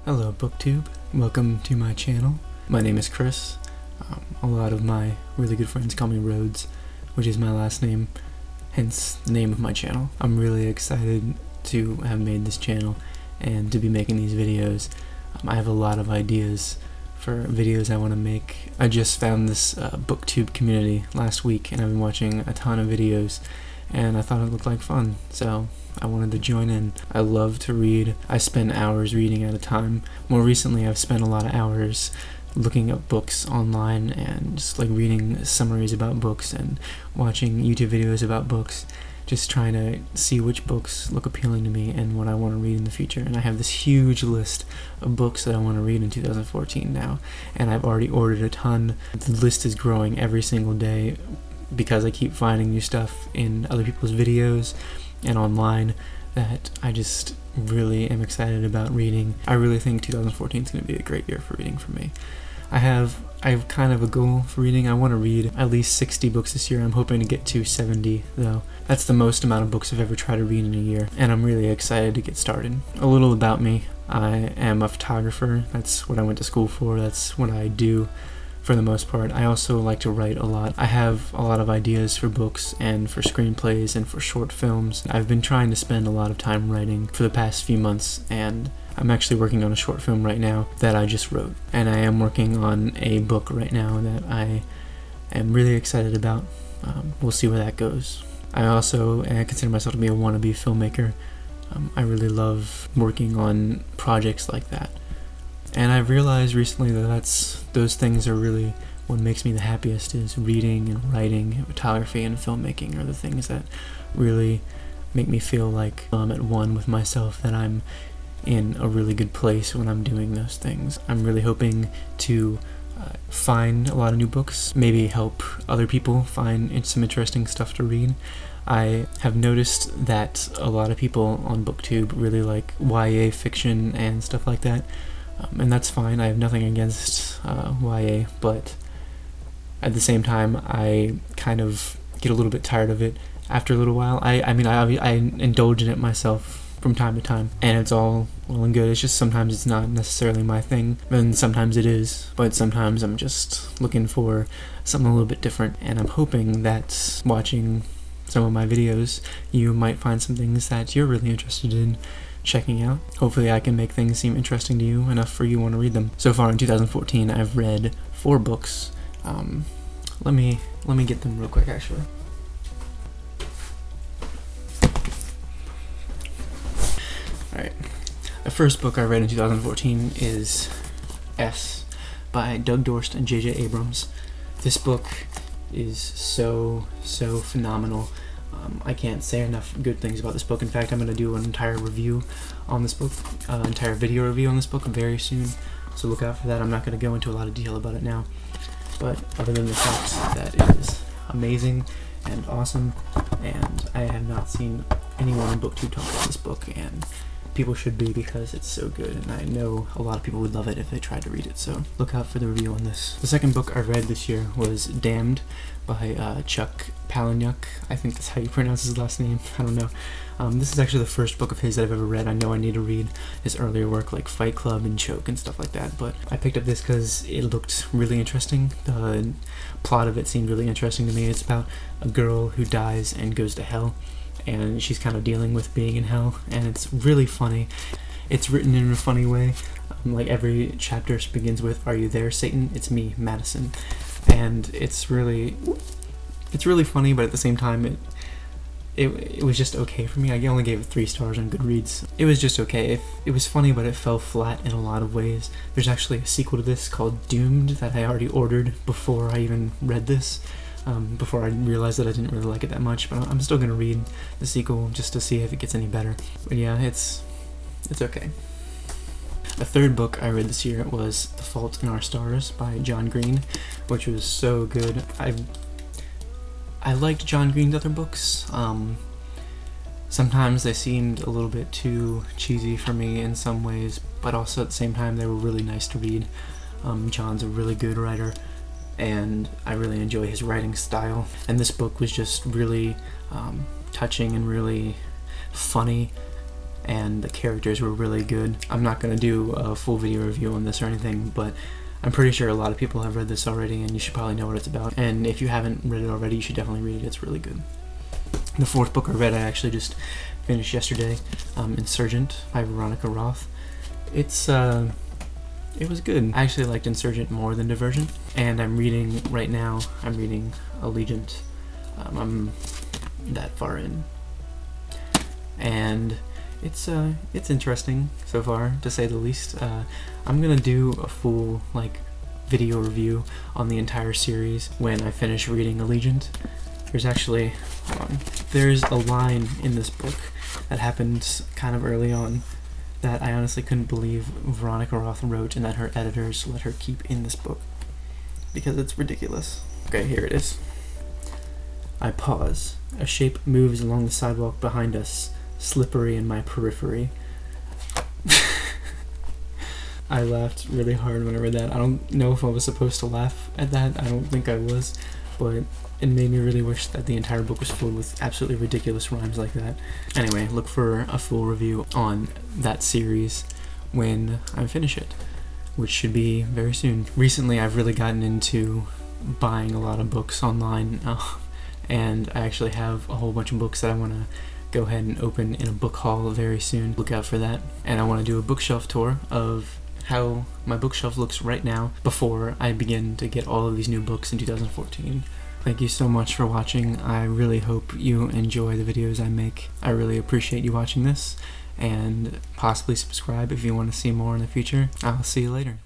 Hello booktube, welcome to my channel. My name is Chris. A lot of my really good friends call me Rhodes, which is my last name, hence the name of my channel. I'm really excited to have made this channel and to be making these videos. I have a lot of ideas for videos I want to make. I just found this booktube community last week and I've been watching a ton of videos and I thought it looked like fun, so I wanted to join in. I love to read. I spend hours reading at a time. More recently I've spent a lot of hours looking up books online and just like reading summaries about books and watching YouTube videos about books, just trying to see which books look appealing to me and what I want to read in the future. And I have this huge list of books that I want to read in 2014 now, and I've already ordered a ton. The list is growing every single day because I keep finding new stuff in other people's videos and online that I just really am excited about reading. I really think 2014 is going to be a great year for reading for me. I have kind of a goal for reading. I want to read at least 60 books this year. I'm hoping to get to 70 though. That's the most amount of books I've ever tried to read in a year, and I'm really excited to get started. A little about me. I am a photographer. That's what I went to school for. That's what I do for the most part. I also like to write a lot. I have a lot of ideas for books and for screenplays and for short films. I've been trying to spend a lot of time writing for the past few months, and I'm actually working on a short film right now that I just wrote. And I am working on a book right now that I am really excited about. We'll see where that goes. I also consider myself to be a wannabe filmmaker. I really love working on projects like that. And I've realized recently that those things are really what makes me the happiest, is reading and writing, photography and filmmaking are the things that really make me feel like I'm at one with myself, that I'm in a really good place when I'm doing those things. I'm really hoping to find a lot of new books, maybe help other people find some interesting stuff to read. I have noticed that a lot of people on booktube really like YA fiction and stuff like that. And that's fine. I have nothing against YA, but at the same time I kind of get a little bit tired of it after a little while. I indulge in it myself from time to time, and it's all well and good. It's just sometimes it's not necessarily my thing, and sometimes it is, but sometimes I'm just looking for something a little bit different, and I'm hoping that watching some of my videos you might find some things that you're really interested in checking out. Hopefully I can make things seem interesting to you enough for you to want to read them. So far in 2014 I've read 4 books. Let me get them real quick actually. Alright, the first book I read in 2014 is S by Doug Dorst and J.J. Abrams. This book is so phenomenal. I can't say enough good things about this book. In fact, I'm going to do an entire review on this book, entire video review on this book very soon, so look out for that. I'm not going to go into a lot of detail about it now, but other than the fact that it is amazing and awesome, and I have not seen anyone on booktube talk about this book, and people should be, because it's so good, and I know a lot of people would love it if they tried to read it, so look out for the review on this. The second book I read this year was Damned by Chuck Palahniuk. I think that's how you pronounce his last name. I don't know. This is actually the first book of his that I've ever read. I know I need to read his earlier work like Fight Club and Choke and stuff like that, but I picked up this because it looked really interesting. The plot of it seemed really interesting to me. It's about a girl who dies and goes to hell, and she's kind of dealing with being in hell, and it's really funny. It's written in a funny way. Like every chapter begins with, "Are you there, Satan? It's me, Madison." And it's really funny, but at the same time it was just okay for me. I only gave it 3 stars on Goodreads. It was just okay. It was funny, but it fell flat in a lot of ways. There's actually a sequel to this called Doomed that I already ordered before I even read this. Before I realized that I didn't really like it that much, but I'm still gonna read the sequel just to see if it gets any better. But yeah, it's okay. The third book I read this year was The Fault in Our Stars by John Green, which was so good. I liked John Green's other books. Sometimes they seemed a little bit too cheesy for me in some ways, but also at the same time they were really nice to read. John's a really good writer, and I really enjoy his writing style. And this book was just really touching and really funny, and the characters were really good. I'm not going to do a full video review on this or anything, but I'm pretty sure a lot of people have read this already, and you should probably know what it's about. And if you haven't read it already, you should definitely read it. It's really good. The fourth book I read, I actually just finished yesterday, Insurgent by Veronica Roth. It was good. I actually liked Insurgent more than Divergent, and I'm reading right now. I'm reading Allegiant. I'm that far in, and it's interesting so far, to say the least. I'm gonna do a full video review on the entire series when I finish reading Allegiant. There's actually, hold on, there's a line in this book that happened kind of early on that I honestly couldn't believe Veronica Roth wrote and that her editors let her keep in this book, because it's ridiculous. Okay, here it is. I pause. A shape moves along the sidewalk behind us, slippery in my periphery. I laughed really hard when I read that. I don't know if I was supposed to laugh at that. I don't think I was, but it made me really wish that the entire book was filled with absolutely ridiculous rhymes like that. Anyway, look for a full review on that series when I finish it, which should be very soon. Recently, I've really gotten into buying a lot of books online, and I actually have a whole bunch of books that I want to go ahead and open in a book haul very soon. Look out for that. And I want to do a bookshelf tour of how my bookshelf looks right now before I begin to get all of these new books in 2014. Thank you so much for watching. I really hope you enjoy the videos I make. I really appreciate you watching this, and possibly subscribe if you want to see more in the future. I'll see you later.